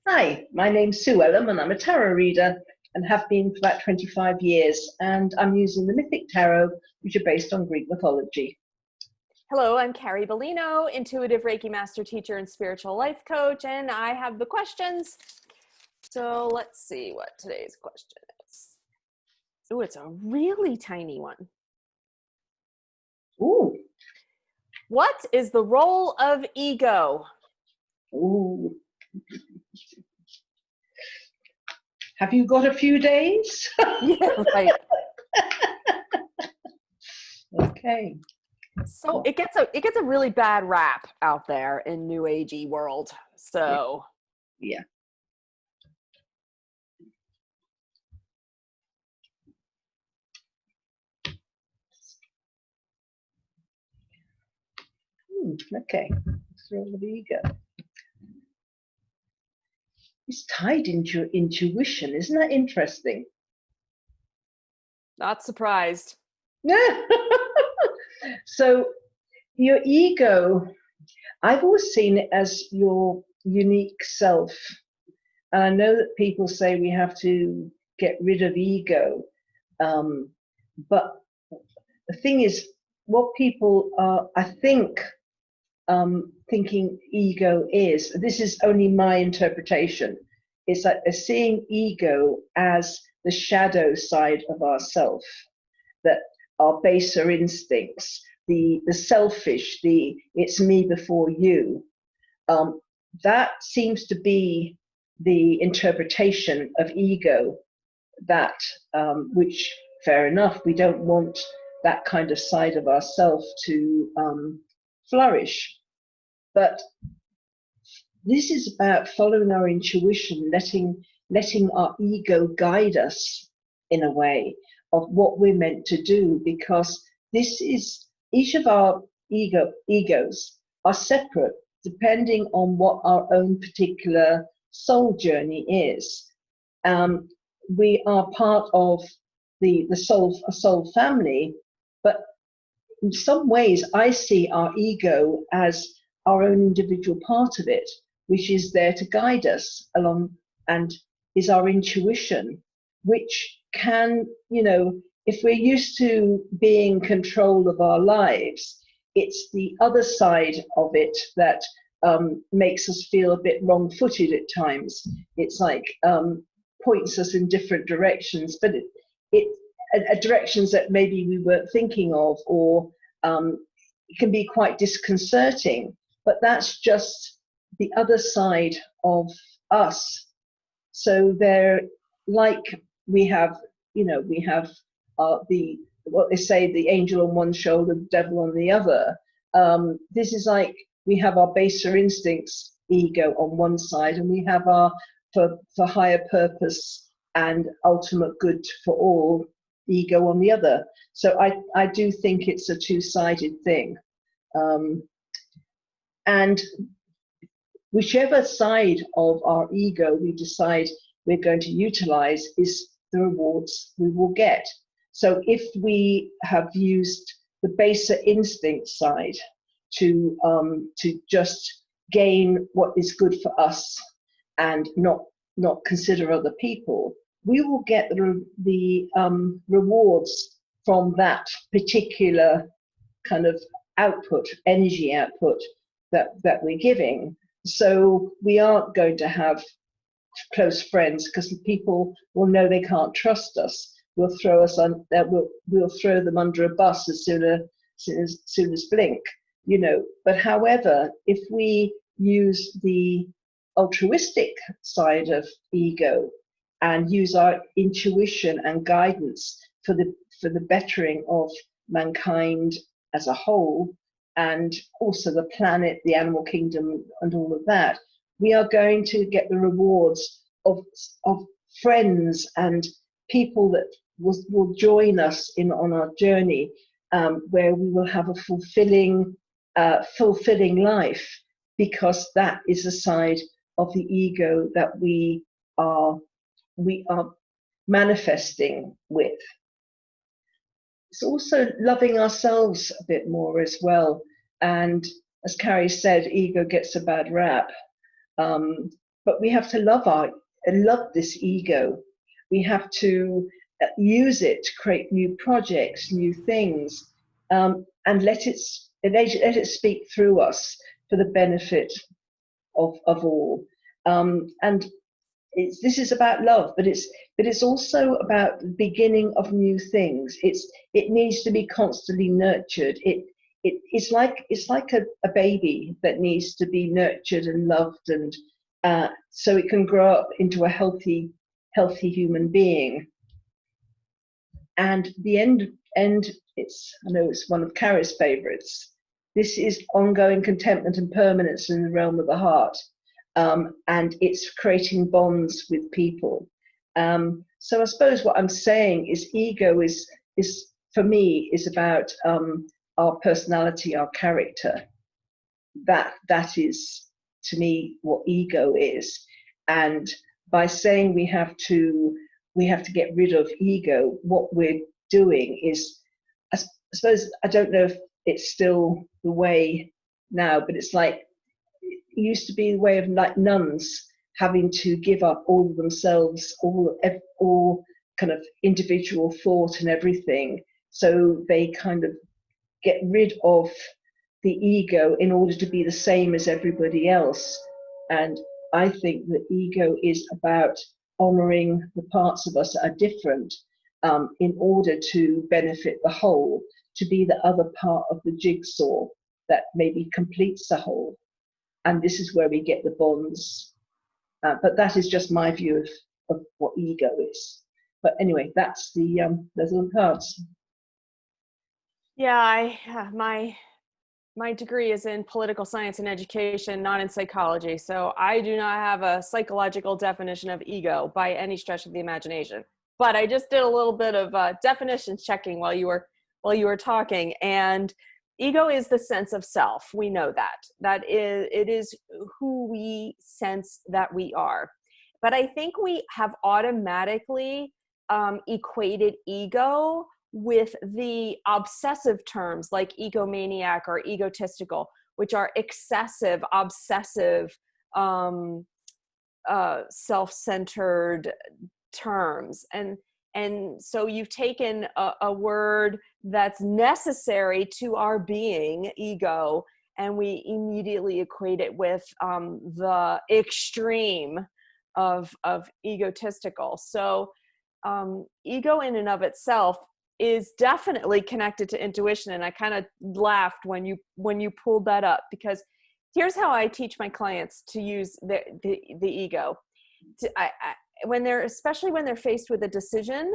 Hi, my name's Sue Ellam and I'm a tarot reader and have been for about 25 years. And I'm using the Mythic Tarot, which are based on Greek mythology. Hello, I'm Carrie Beleno, intuitive Reiki master teacher and spiritual life coach, and I have the questions. So let's see what today's question is. Oh, it's a really tiny one. Ooh. What is the role of ego? Ooh. Have you got a few days? Yeah, right. Okay. So it gets a really bad rap out there in New Agey world. So yeah. Okay. So the ego. It's tied into your intuition. Isn't that interesting? not surprised. So your ego, I've always seen it as your unique self. And I know that people say we have to get rid of ego. But the thing is, what people are, I think, thinking ego is, this is only my interpretation, it's like they're seeing ego as the shadow side of ourself, that our baser instincts, the selfish, the it's me before you. That seems to be the interpretation of ego, that which, fair enough, we don't want that kind of side of ourselves to flourish. But this is about following our intuition, letting our ego guide us in a way of what we're meant to do, because this is, each of our egos are separate depending on what our own particular soul journey is. We are part of the soul family, but in some ways I see our ego as our own individual part of it, which is there to guide us along and is our intuition, which can, if we're used to being in control of our lives, it's the other side of it that makes us feel a bit wrong-footed at times. It's like points us in different directions, but directions that maybe we weren't thinking of, or it can be quite disconcerting. But that's just the other side of us. So they're like, we have the, what they say, the angel on one shoulder, the devil on the other. This is like, we have our baser instincts ego on one side, and we have our for higher purpose and ultimate good for all ego on the other. So I do think it's a two-sided thing. And whichever side of our ego we decide we're going to utilize is the rewards we will get. So if we have used the baser instinct side to just gain what is good for us and not consider other people, we will get the rewards from that particular kind of output, energy output that we're giving. So we aren't going to have close friends, because people will know they can't trust us. We'll throw us on. We'll throw them under a bus as soon as blink, But however, if we use the altruistic side of ego and use our intuition and guidance for the bettering of mankind as a whole, and also the planet, the animal kingdom, and all of that, we are going to get the rewards of friends and people that will join us on our journey, where we will have a fulfilling life, because that is a side of the ego that we are manifesting with. It's also loving ourselves a bit more as well. And as Carrie said, ego gets a bad rap. but we have to love this ego. We have to use it to create new projects, new things, and let it speak through us for the benefit of all. And this is about love, but it's also about the beginning of new things. It needs to be constantly nurtured. It's like a baby that needs to be nurtured and loved, and so it can grow up into a healthy human being. And the end, I know it's one of Carrie's favorites. This is ongoing contentment and permanence in the realm of the heart. And it's creating bonds with people. So I suppose what I'm saying is ego is for me is about our personality, our character. That is to me what ego is. And by saying we have to get rid of ego, what we're doing is, I suppose, I don't know if it's still the way now, but it's like it used to be the way of like nuns having to give up all of themselves, all kind of individual thought and everything. So they kind of get rid of the ego in order to be the same as everybody else. And I think that ego is about honoring the parts of us that are different, in order to benefit the whole, to be the other part of the jigsaw that maybe completes the whole. And this is where we get the bonds. But that is just my view of what ego is. But anyway, that's those are the cards. Yeah, my degree is in political science and education, not in psychology. So I do not have a psychological definition of ego by any stretch of the imagination. But I just did a little bit of definition checking while you were talking. And ego is the sense of self. We know that it is who we sense that we are. But I think we have automatically equated ego with the obsessive terms like egomaniac or egotistical, which are excessive, obsessive, self-centered terms. And so you've taken a word that's necessary to our being, ego, and we immediately equate it with the extreme of egotistical. So ego in and of itself is definitely connected to intuition. And I kind of laughed when you pulled that up, because here's how I teach my clients to use the ego. Especially when they're faced with a decision,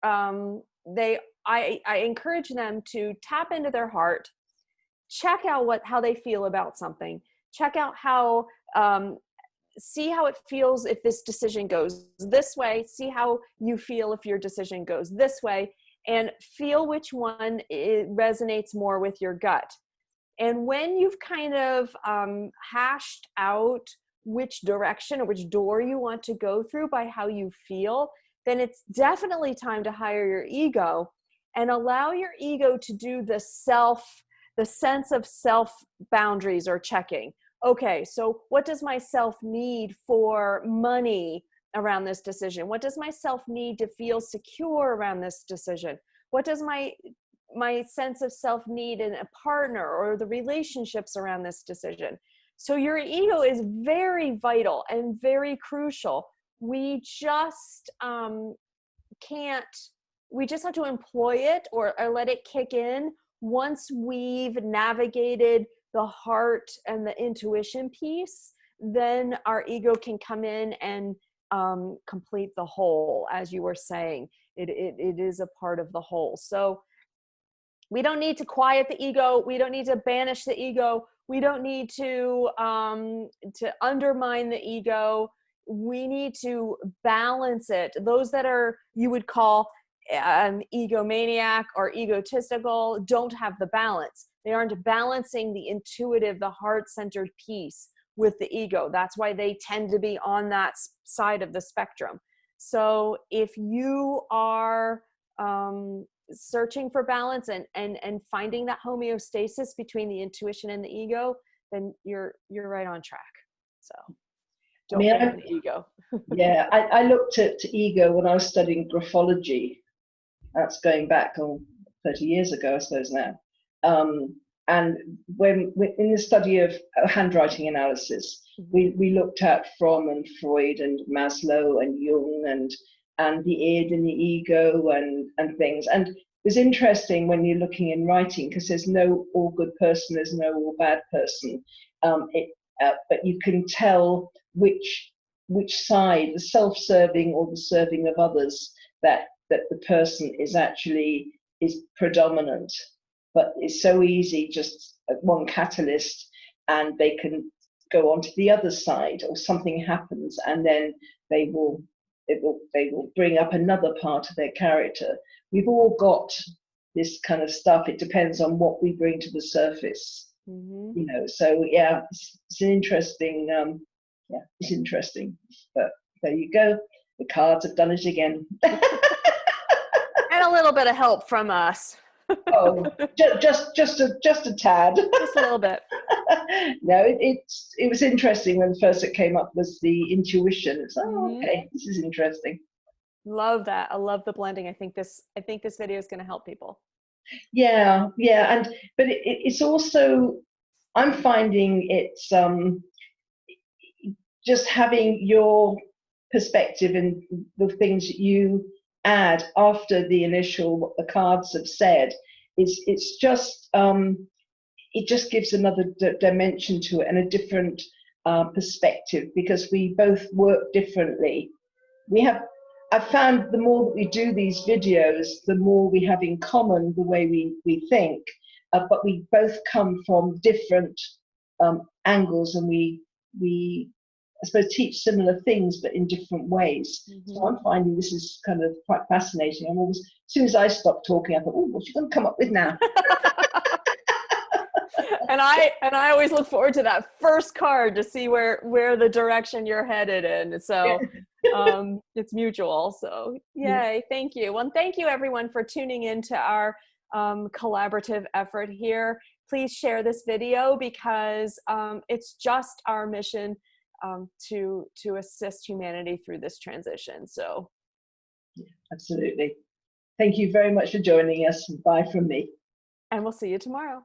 I encourage them to tap into their heart, check out how they feel about something, check out how, see how it feels if this decision goes this way, see how you feel if your decision goes this way, and feel which one resonates more with your gut. And when you've kind of hashed out which direction or which door you want to go through by how you feel, then it's definitely time to hire your ego and allow your ego to do the sense of self boundaries or checking. Okay, so what does my self need for money around this decision? What does my self need to feel secure around this decision? What does my sense of self need in a partner or the relationships around this decision? So your ego is very vital and very crucial. We just we just have to employ it or let it kick in once we've navigated the heart and the intuition piece. Then our ego can come in and complete the whole. As you were saying, it is a part of the whole. So we don't need to quiet the ego. We don't need to banish the ego. We don't need to undermine the ego. We need to balance it. Those that are, you would call egomaniac or egotistical, don't have the balance. They aren't balancing the intuitive, the heart-centered piece with the ego. That's why they tend to be on that side of the spectrum. So if you are searching for balance and finding that homeostasis between the intuition and the ego, then you're right on track. So I mean, own the ego. yeah, I looked at ego when I was studying graphology. That's going back 30 years ago, I suppose now. And when in the study of handwriting analysis, we looked at Fromm and Freud and Maslow and Jung and the id and the ego and things. And it was interesting when you're looking in writing, because there's no all good person, there's no all bad person. But you can tell which side, the self-serving or the serving of others, that the person is predominant. But it's so easy, just one catalyst, and they can go on to the other side, or something happens, and then they will bring up another part of their character. We've all got this kind of stuff. It depends on what we bring to the surface, you know. So yeah, it's an interesting. It's interesting. But there you go. The cards have done it again. And a little bit of help from us. Oh, just a tad. Just a little bit. No, it was interesting when first it came up was the intuition. It's okay, this is interesting. Love that. I love the blending. I think this video is going to help people. Yeah, but it's also, I'm finding it's just having your perspective and the things that you add after the initial, what the cards have said, it's just it just gives another dimension to it and a different perspective, because we both work differently. I've found the more that we do these videos, the more we have in common the way we think, but we both come from different angles, and we I suppose teach similar things but in different ways. So I'm finding this is kind of quite fascinating. I'm always, as soon as I stop talking, I thought, oh, what's she going to come up with now? And I always look forward to that first card to see where the direction you're headed in. So it's mutual. So yay, thank you. Well, thank you everyone for tuning into our collaborative effort here. Please share this video, because it's just our mission to assist humanity through this transition. So absolutely. Thank you very much for joining us. Bye from me. And we'll see you tomorrow.